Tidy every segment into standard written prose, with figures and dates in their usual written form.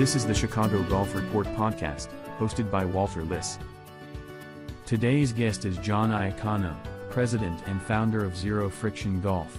This is the Chicago Golf Report podcast, hosted by Walter Liss. Today's guest is John Iacono, president and founder of Zero Friction Golf.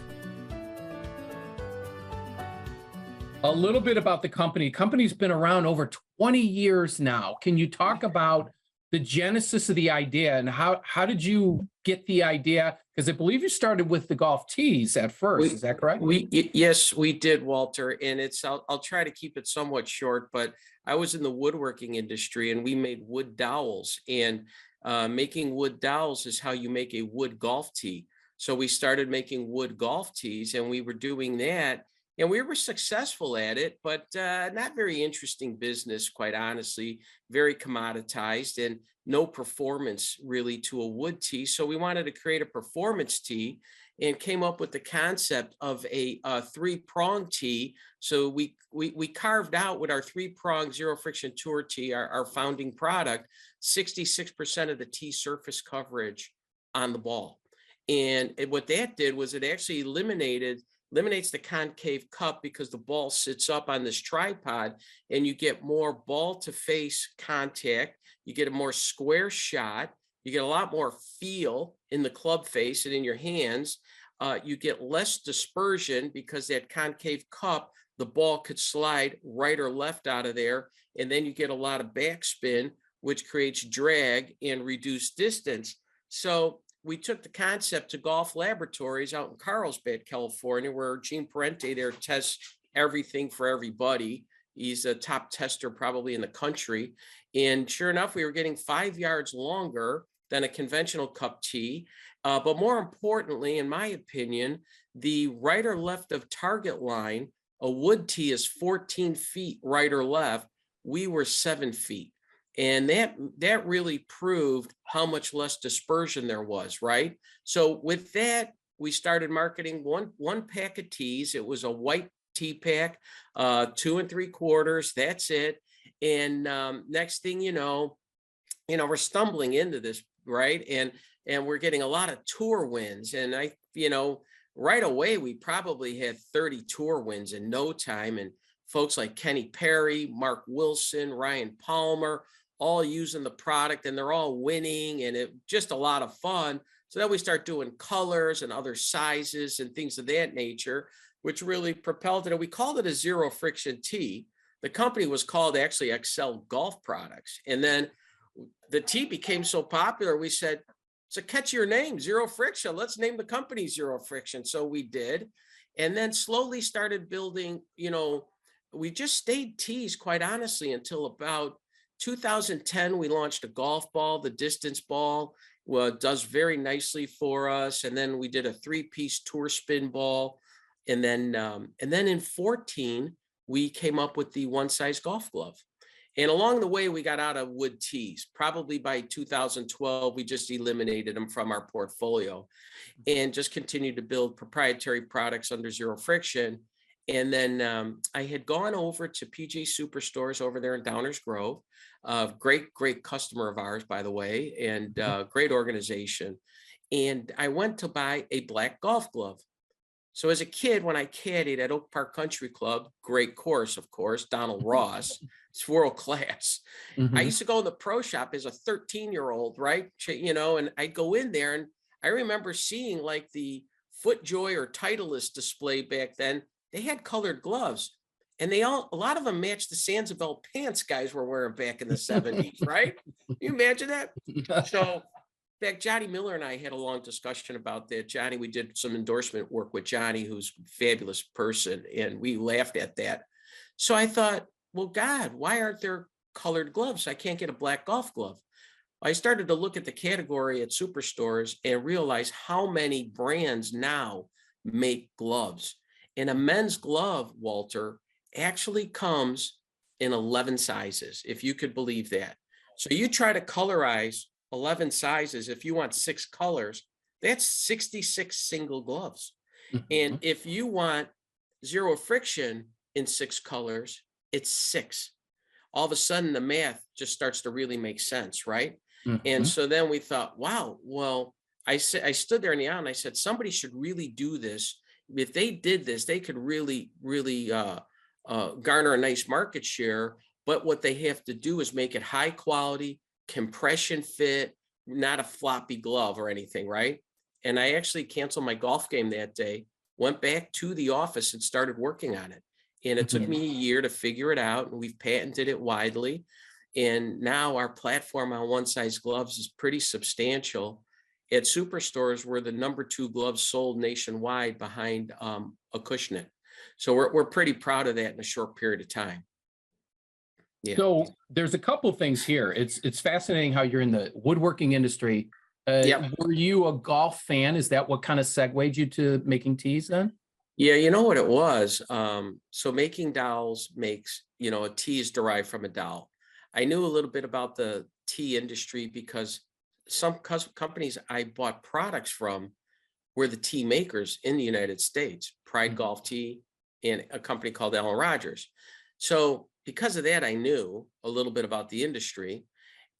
A little bit about the company. The company's been around over 20 years now. Can you talk about the genesis of the idea and how did you get the idea? Because I believe you started with the golf tees at first. Is that correct? Yes, we did, Walter. And I'll try to keep it somewhat short, but I was in the woodworking industry and we made wood dowels. And making wood dowels is how you make a wood golf tee. So we started making wood golf tees and we were doing that. And we were successful at it, but not very interesting business, quite honestly, very commoditized and no performance really to a wood tee. So we wanted to create a performance tee and came up with the concept of a three-prong tee. So we carved out with our three-prong zero friction tour tee, our founding product, 66% of the tee surface coverage on the ball. And what that did was it actually eliminates the concave cup because the ball sits up on this tripod and you get more ball to face contact. You get a more square shot. You get a lot more feel in the club face and in your hands. You get less dispersion because that concave cup, the ball could slide right or left out of there. And then you get a lot of backspin, which creates drag and reduced distance. So we took the concept to golf laboratories out in Carlsbad, California, where Gene Parente there tests everything for everybody. He's a top tester probably in the country. And sure enough, we were getting 5 yards longer than a conventional cup tee. But more importantly, in my opinion, the right or left of target line, a wood tee is 14 feet right or left. We were 7 feet. And that really proved how much less dispersion there was, right? So with that, we started marketing one pack of tees. It was a white tee pack, 2 3/4. That's it. And next thing you know, we're stumbling into this, right? And we're getting a lot of tour wins. And right away, we probably had 30 tour wins in no time. And folks like Kenny Perry, Mark Wilson, Ryan Palmer, all using the product and they're all winning and it just a lot of fun. So then we start doing colors and other sizes and things of that nature, which really propelled it. And we called it a zero friction tee. The company was called actually Excel Golf Products. And then the tee became so popular, we said, it's a catchier name, Zero Friction. Let's name the company Zero Friction. So we did. And then slowly started building, we just stayed tees quite honestly until about 2010, we launched a golf ball. The distance ball does very nicely for us. And then we did a 3-piece tour spin ball. And then in 14, we came up with the one-size golf glove. And along the way, we got out of wood tees. Probably by 2012, we just eliminated them from our portfolio and just continued to build proprietary products under Zero Friction. And then I had gone over to PJ Superstores over there in Downers Grove. Great customer of ours, by the way, and great organization. And I went to buy a black golf glove. So as a kid, when I caddied at Oak Park Country Club, great course, of course, Donald Ross, it's world class. Mm-hmm. I used to go in the pro shop as a 13-year-old, right? And I'd go in there and I remember seeing like the FootJoy or Titleist display back then. They had colored gloves and a lot of them matched the Sanzabel pants guys were wearing back in the 70s, right? Can you imagine that? So in fact, Johnny Miller and I had a long discussion about that. Johnny, we did some endorsement work with Johnny, who's a fabulous person, and we laughed at that. So I thought, well, God, why aren't there colored gloves? I can't get a black golf glove. I started to look at the category at Superstores and realize how many brands now make gloves. And a men's glove, Walter, actually comes in 11 sizes, if you could believe that. So you try to colorize 11 sizes. If you want 6 colors, that's 66 single gloves. Mm-hmm. And if you want zero friction in 6 colors, it's 6. All of a sudden, the math just starts to really make sense, right? Mm-hmm. And so then we thought, wow, well, I stood there in the aisle and I said, somebody should really do this. If they did this, they could really garner a nice market share but what they have to do is make it high quality, compression fit, not a floppy glove or anything, right? And I actually canceled my golf game that day, went back to the office and started working on it. And it took Mhm. me a year to figure it out, and we've patented it widely. And now our platform on one size gloves is pretty substantial. At superstores, we're the #2 gloves sold nationwide behind a Cushionet. So we're pretty proud of that in a short period of time. Yeah. So there's a couple things here. It's fascinating how you're in the woodworking industry. Yep. Were you a golf fan? Is that what kind of segued you to making teas then? Yeah, you know what it was? So making dowels makes, a tea is derived from a dowel. I knew a little bit about the tea industry because some companies I bought products from were the tea makers in the United States, Pride Mhm. Golf Tea and a company called Allen Rogers. So because of that, I knew a little bit about the industry.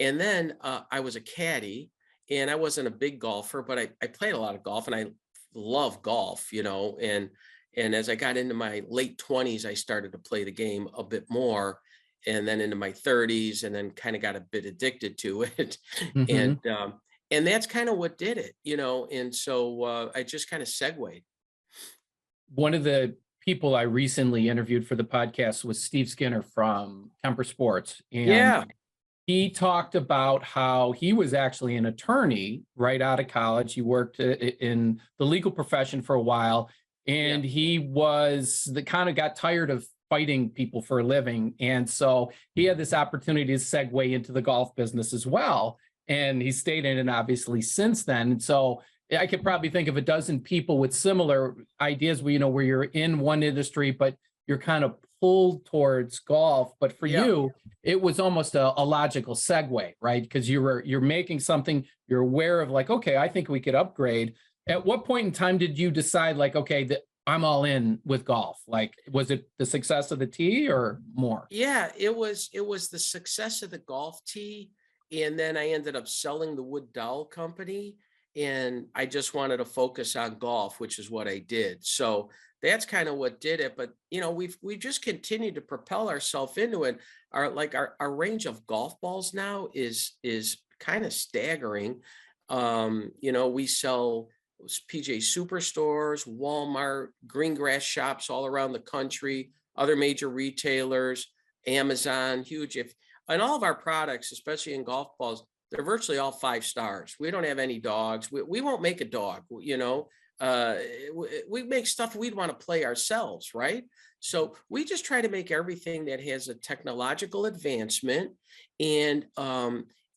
And then I was a caddy, and I wasn't a big golfer, but I played a lot of golf, and I love golf, and as I got into my late 20s, I started to play the game a bit more, and then into my 30s, and then kind of got a bit addicted to it. and Mhm. um, and that's kind of what did it, and so I just kind of segued. One of the people I recently interviewed for the podcast was Steve Skinner from Kemper Sports, and Yeah. he talked about how he was actually an attorney right out of college. He worked in the legal profession for a while, Yeah. and he was the kind of got tired of fighting people for a living. And so he had this opportunity to segue into the golf business as well. And he stayed in it obviously since then. And so I could probably think of a dozen people with similar ideas where, where you're in one industry, but you're kind of pulled towards golf. But for Yeah. you, it was almost a logical segue, right? Because you're making something, you're aware of like, okay, I think we could upgrade. At what point in time did you decide like, okay, that I'm all in with golf? Like, was it the success of the tee or more? Yeah, it was the success of the golf tee, and then I ended up selling the wood dowel company, and I just wanted to focus on golf, which is what I did. So that's kind of what did it. But we've just continued to propel ourselves into it. Our range of golf balls now is kind of staggering. We sell PJ Superstores, Walmart, green grass shops all around the country, other major retailers, Amazon, huge. And all of our products, especially in golf balls, they're virtually all 5 stars. We don't have any dogs. We won't make a dog, we make stuff we'd want to play ourselves, right? So we just try to make everything that has a technological advancement, and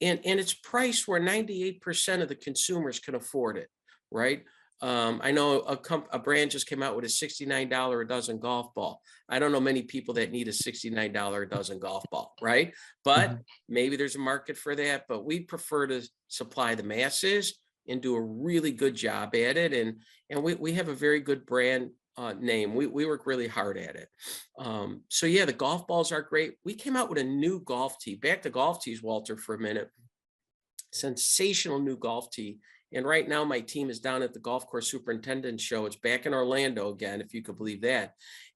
it's priced where 98% of the consumers can afford it, right? I know a brand just came out with a $69 a dozen golf ball. I don't know many people that need a $69 a dozen golf ball, right? But Mhm. maybe there's a market for that, but we prefer to supply the masses and do a really good job at it. And we have a very good brand name. We work really hard at it. So yeah, the golf balls are great. We came out with a new golf tee. Back to golf tees, Walter, for a minute. Sensational new golf tee. And right now, my team is down at the golf course superintendent show. It's back in Orlando again, if you could believe that.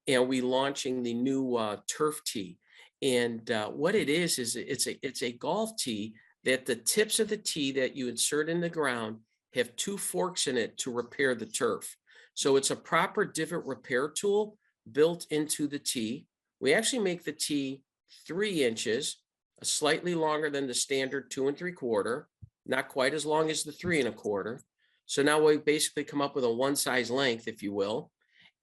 And we launching the new turf tee. And what it is it's a golf tee that the tips of the tee that you insert in the ground have 2 forks in it to repair the turf. So it's a proper divot repair tool built into the tee. We actually make the tee 3 inches, slightly longer than the standard 2 3/4. Not quite as long as the 3 1/4. So now we basically come up with a one size length, if you will,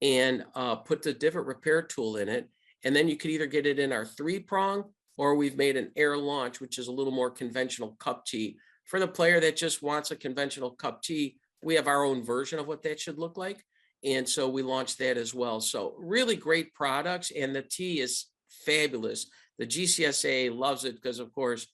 and put the divot repair tool in it. And then you could either get it in our 3-prong, or we've made an air launch, which is a little more conventional cup tee. For the player that just wants a conventional cup tee, we have our own version of what that should look like. And so we launched that as well. So really great products, and the tee is fabulous. The GCSA loves it because, of course,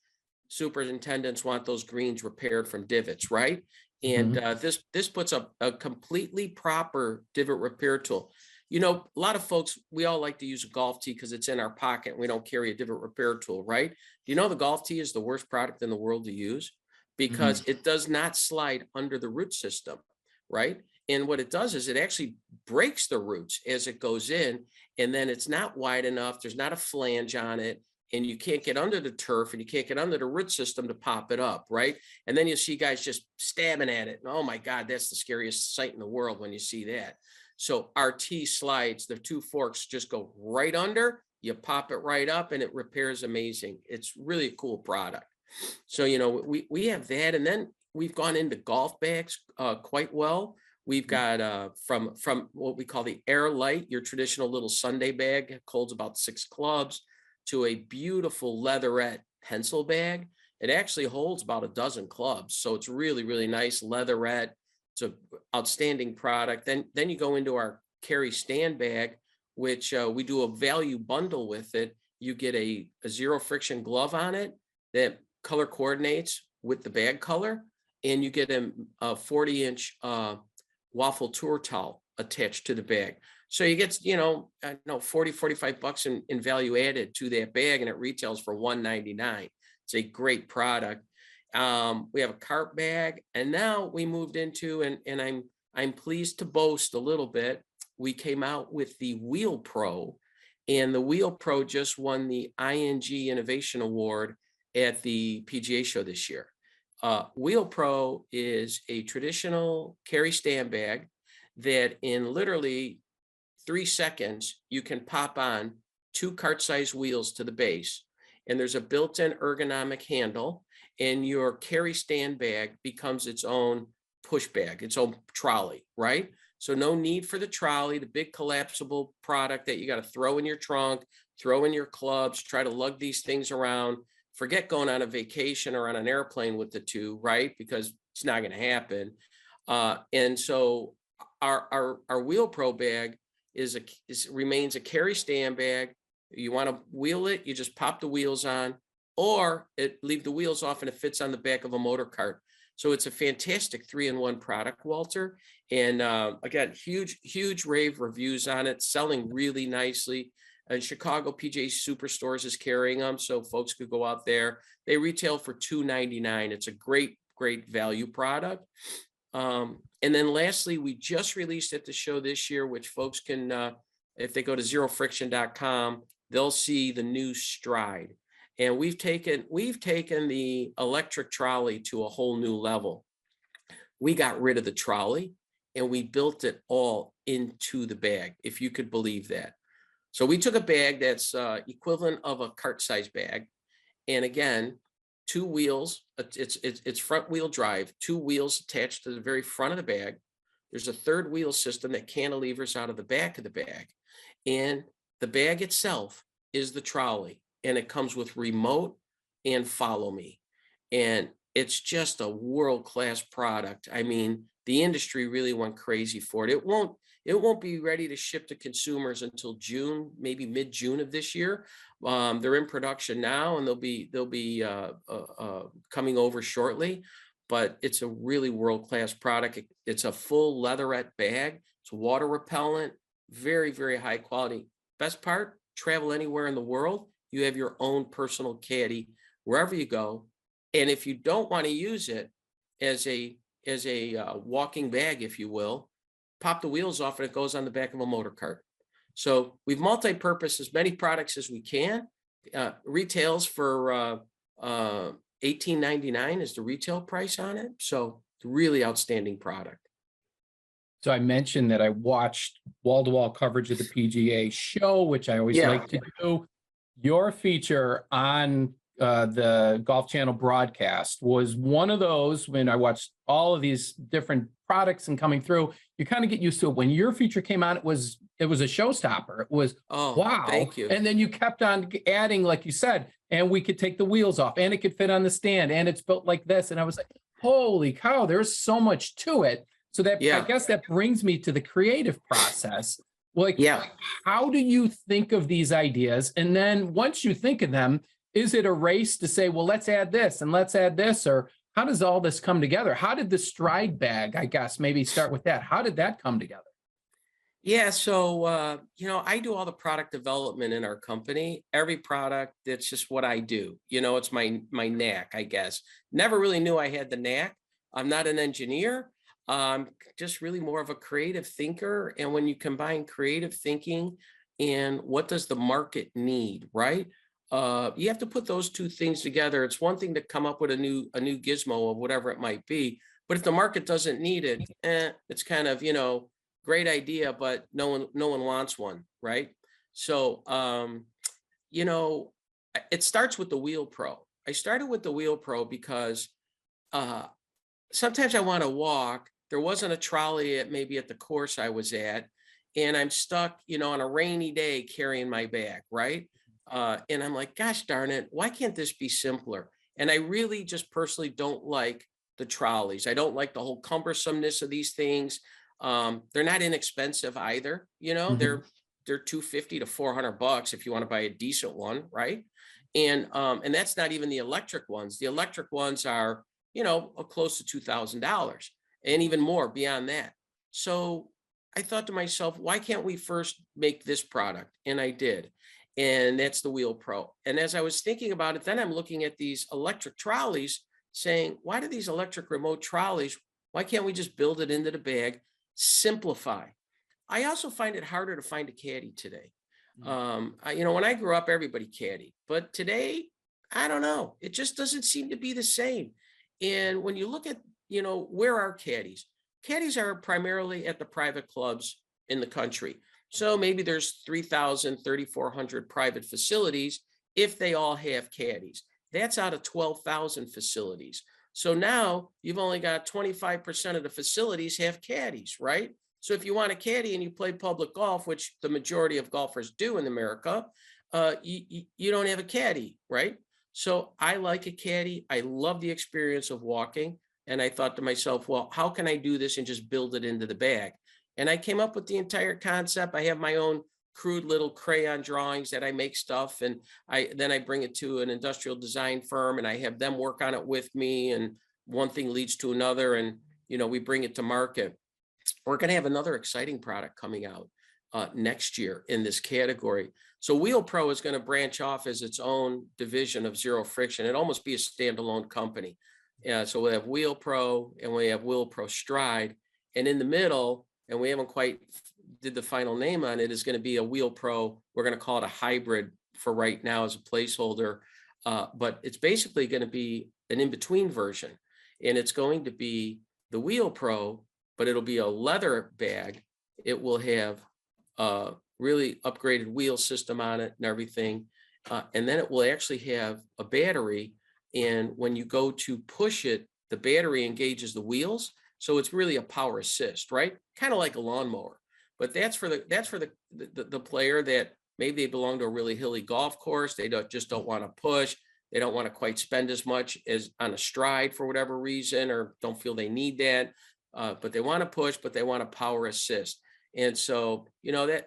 superintendents want those greens repaired from divots, right? And Mhm. this puts a completely proper divot repair tool. A lot of folks, we all like to use a golf tee because it's in our pocket and we don't carry a divot repair tool, right? Do you know the golf tee is the worst product in the world to use because Mhm. it does not slide under the root system, right? And what it does is it actually breaks the roots as it goes in, and then it's not wide enough. There's not a flange on it, and you can't get under the turf and you can't get under the root system to pop it up, right? And then you see guys just stabbing at it. And oh my God, that's the scariest sight in the world when you see that. So our T slides, the two forks just go right under, you pop it right up and it repairs amazing. It's really a cool product. So, you know, we have that. And then we've gone into golf bags quite well. We've got from what we call the Air Light, your traditional little Sunday bag, it holds about 6 clubs, to a beautiful leatherette pencil bag. It actually holds about a dozen clubs. So it's really, really nice leatherette. It's an outstanding product. Then you go into our carry stand bag, which we do a value bundle with it. You get a zero friction glove on it that color coordinates with the bag color, and you get a 40-inch waffle tour towel attached to the bag. So you get, you know, 40, 45 bucks in value added to that bag, and it retails for $1.99. It's a great product. We have a cart bag, and now we moved into, and I'm pleased to boast a little bit, we came out with the Wheel Pro, and the Wheel Pro just won the ING Innovation Award at the PGA show this year. Wheel Pro is a traditional carry stand bag that in literally 3 seconds, you can pop on 2 cart-sized wheels to the base, and there's a built-in ergonomic handle, and your carry stand bag becomes its own push bag, its own trolley, right? So no need for the trolley, the big collapsible product that you got to throw in your trunk, throw in your clubs, try to lug these things around. Forget going on a vacation or on an airplane with the two, right? Because it's not going to happen. And so our Wheel Pro bag remains a carry stand bag. You want to wheel it, you just pop the wheels on, or leave the wheels off and it fits on the back of a motor cart. So it's a fantastic 3-in-1 product, Walter. And again, huge rave reviews on it, selling really nicely. And Chicago PGA Superstores is carrying them, so folks could go out there. They retail for $2.99. It's a great value product. And then lastly, we just released at the show this year, which folks can, if they go to zerofriction.com, they'll see the new Stride. And we've taken the electric trolley to a whole new level. We got rid of the trolley and we built it all into the bag, if you could believe that. So we took a bag that's equivalent of a cart-sized bag. And again, 2 wheels, it's front wheel drive, 2 wheels attached to the very front of the bag. There's a 3rd wheel system that cantilevers out of the back of the bag. And the bag itself is the trolley. And it comes with remote and follow me. And it's just a world-class product. I mean, the industry really went crazy for it. It won't be ready to ship to consumers until June, maybe mid-June of this year. They're in production now, and they'll be coming over shortly. But it's a really world-class product. It's a full leatherette bag. It's water repellent, very, very high quality. Best part, travel anywhere in the world. You have your own personal caddy wherever you go. And if you don't want to use it as a walking bag, if you will, pop the wheels off and it goes on the back of a motor cart. So we've multi-purposed as many products as we can. Retails for $18.99 is the retail price on it. So it's a really outstanding product. So I mentioned that I watched wall-to-wall coverage of the PGA show, which I always like to do. Your feature on the Golf Channel broadcast was one of those when I watched all of these different products and coming through, you kind of get used to it. When your feature came on, it was a showstopper. It was, wow. Thank you. And then you kept on adding, like you said, and we could take the wheels off and it could fit on the stand and it's built like this. And I was like, holy cow, there's so much to it. So that, I guess that brings me to the creative process. Like, how do you think of these ideas? And then once you think of them, is it a race to say, well, let's add this and let's add this? Or how does all this come together? How did the Stride bag, I guess, maybe start with that? How did that come together? Yeah, so, I do all the product development in our company. Every product, that's just what I do. It's my knack, I guess. Never really knew I had the knack. I'm not an engineer. Just really more of a creative thinker. And when you combine creative thinking and what does the market need, right? You have to put those two things together. It's one thing to come up with a new gizmo of whatever it might be, but if the market doesn't need it, it's kind of, great idea, but no one wants one, right? So, it starts with the Wheel Pro. I started with the Wheel Pro because sometimes I want to walk. There wasn't a trolley at the course I was at, and I'm stuck, on a rainy day carrying my bag, right? And I'm like, gosh darn it, why can't this be simpler? And I really just personally don't like the trolleys. I don't like the whole cumbersomeness of these things. They're not inexpensive either. They're $250 to $400 if you want to buy a decent one, right? And that's not even the electric ones. The electric ones are, close to $2,000 and even more beyond that. So I thought to myself, why can't we first make this product? And I did. And that's the Wheel Pro. And as I was thinking about it, then I'm looking at these electric trolleys saying, why do these electric remote trolleys, why can't we just build it into the bag, simplify? I also find it harder to find a caddy today. When I grew up, everybody caddied, but today, I don't know. It just doesn't seem to be the same. And when you look at, where are caddies? Caddies are primarily at the private clubs in the country. So maybe there's 3,000, 3,400 private facilities if they all have caddies. That's out of 12,000 facilities. So now you've only got 25% of the facilities have caddies, right? So if you want a caddy and you play public golf, which the majority of golfers do in America, you don't have a caddy, right? So I like a caddy. I love the experience of walking. And I thought to myself, well, how can I do this and just build it into the bag? And I came up with the entire concept. I have my own crude little crayon drawings that I make stuff. And then I bring it to an industrial design firm and I have them work on it with me. And one thing leads to another. And, we bring it to market. We're going to have another exciting product coming out next year in this category. So Wheel Pro is going to branch off as its own division of Zero Friction. It'll almost be a standalone company. So we have Wheel Pro and we have Wheel Pro Stride. And in the middle, and we haven't quite did the final name on it, is going to be a Wheel Pro. We're going to call it a hybrid for right now as a placeholder. But it's basically going to be an in-between version. And it's going to be the Wheel Pro, but it'll be a leather bag. It will have a really upgraded wheel system on it and everything. And then it will actually have a battery. And when you go to push it, the battery engages the wheels. So it's really a power assist, right? Kind of like a lawnmower. But that's for the player that maybe they belong to a really hilly golf course. They just don't want to push. They don't want to quite spend as much as on a stride for whatever reason, or don't feel they need that. But they want to push, but they want a power assist. And so, we got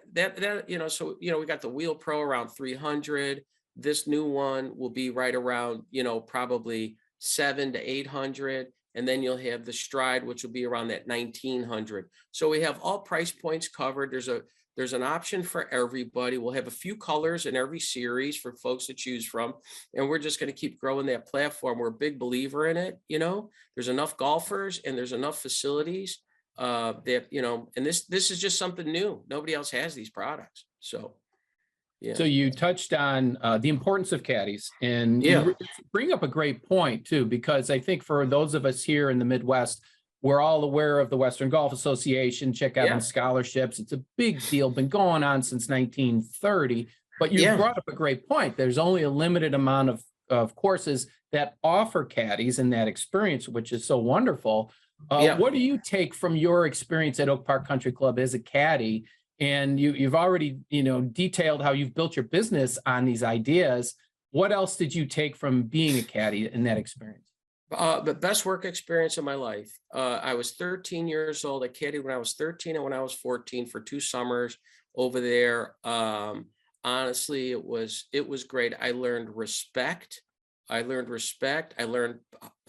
the Wheel Pro around 300. This new one will be right around, probably 700 to 800. And then you'll have the Stride, which will be around that 1,900. So we have all price points covered. There's an option for everybody. We'll have a few colors in every series for folks to choose from. And we're just going to keep growing that platform. We're a big believer in it. There's enough golfers and there's enough facilities that, and this is just something new. Nobody else has these products. So, yeah. So you touched on the importance of caddies, and you bring up a great point too, because I think for those of us here in the Midwest, we're all aware of the Western Golf Association, Chick Evans scholarships. It's a big deal, been going on since 1930. But you brought up a great point. There's only a limited amount of courses that offer caddies and that experience, which is so wonderful. What do you take from your experience at Oak Park Country Club as a caddy? And you've already, detailed how you've built your business on these ideas. What else did you take from being a caddy in that experience? The best work experience of my life. I was 13 years old. I caddied when I was 13 and when I was 14 for 2 summers over there. Honestly, it was great. I learned respect. I learned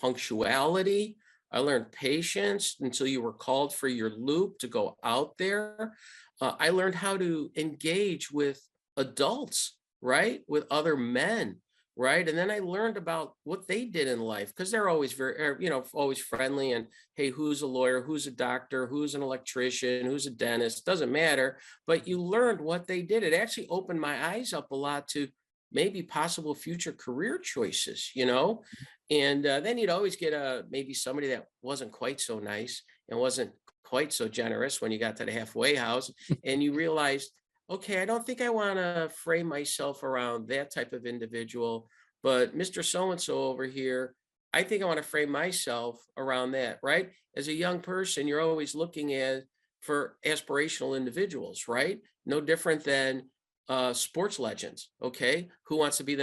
punctuality. I learned patience until you were called for your loop to go out there. I learned how to engage with adults, right? With other men, right? And then I learned about what they did in life, because they're always very, always friendly. And hey, who's a lawyer? Who's a doctor? Who's an electrician? Who's a dentist? Doesn't matter. But you learned what they did. It actually opened my eyes up a lot to, maybe possible future career choices, and then you'd always get maybe somebody that wasn't quite so nice and wasn't quite so generous when you got to the halfway house, and you realized, okay, I don't think I want to frame myself around that type of individual, but Mr. So-and-so over here, I think I want to frame myself around that, right? As a young person, you're always looking for aspirational individuals, right? No different than sports legends, okay? Who wants to be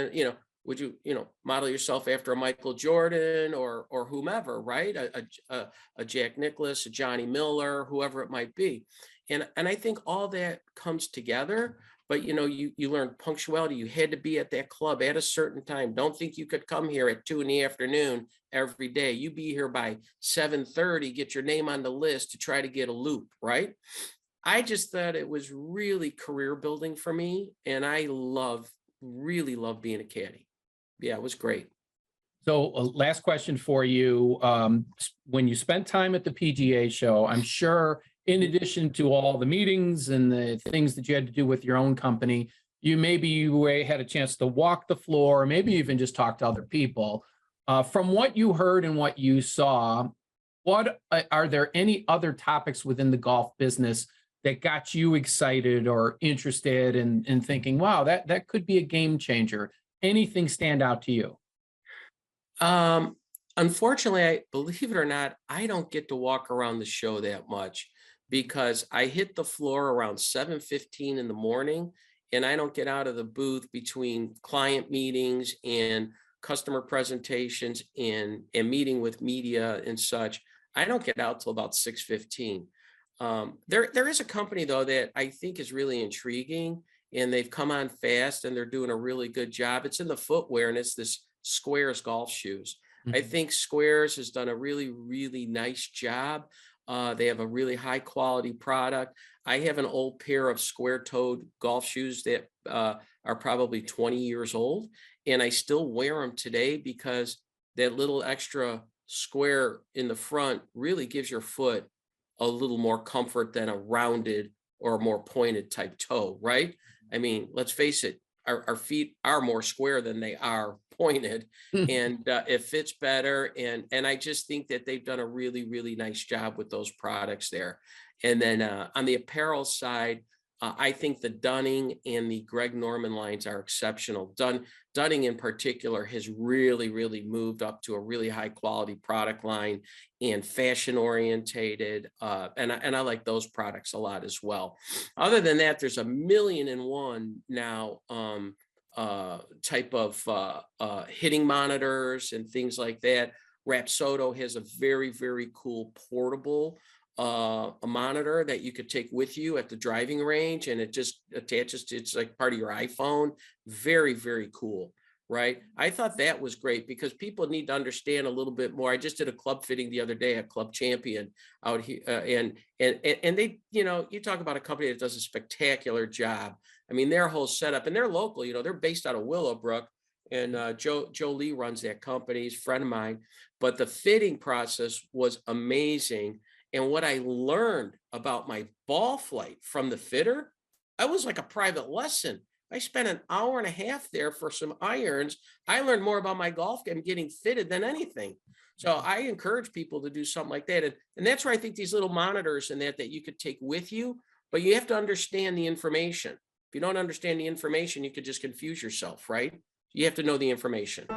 would you, model yourself after a Michael Jordan or whomever, right? A Jack Nicklaus, a Johnny Miller, whoever it might be. And I think all that comes together, but you learn punctuality. You had to be at that club at a certain time. Don't think you could come here at 2 p.m. every day. You be here by 7:30, get your name on the list to try to get a loop, right? I just thought it was really career building for me. And I really love being a caddy. Yeah, it was great. So last question for you. When you spent time at the PGA show, I'm sure in addition to all the meetings and the things that you had to do with your own company, you had a chance to walk the floor, maybe even just talk to other people. From what you heard and what you saw, are there any other topics within the golf business that got you excited or interested in thinking, wow, that could be a game changer? Anything stand out to you? Unfortunately, believe it or not, I don't get to walk around the show that much because I hit the floor around 7:15 in the morning, and I don't get out of the booth between client meetings and customer presentations and meeting with media and such. I don't get out till about 6:15. There is a company though that I think is really intriguing, and they've come on fast and they're doing a really good job. It's in the footwear, and it's this Squares golf shoes. I think Squares has done a really, really nice job. They have a really high quality product. I have an old pair of square-toed golf shoes that are probably 20 years old, and I still wear them today because that little extra square in the front really gives your foot a little more comfort than a rounded or a more pointed type toe, right? I mean, let's face it, our feet are more square than they are pointed, and it fits better. And I just think that they've done a really, really nice job with those products there. And then on the apparel side, I think the Dunning and the Greg Norman lines are exceptional. Dunning in particular has really, really moved up to a really high quality product line and fashion orientated. And I like those products a lot as well. Other than that, there's 1,000,001 now type of hitting monitors and things like that. Rapsodo has a very, very cool portable a monitor that you could take with you at the driving range, and it just attaches to, it's like part of your iPhone. Very, very cool, right? I thought that was great because people need to understand a little bit more. I just did a club fitting the other day at Club Champion out here, and they, you talk about a company that does a spectacular job. I mean, their whole setup, and they're local, they're based out of Willowbrook, and Joe Lee runs that company. He's a friend of mine, but the fitting process was amazing. And what I learned about my ball flight from the fitter, I was like a private lesson. I spent an hour and a half there for some irons. I learned more about my golf game getting fitted than anything. So I encourage people to do something like that. And that's where I think these little monitors and that you could take with you, but you have to understand the information. If you don't understand the information, you could just confuse yourself, right? You have to know the information.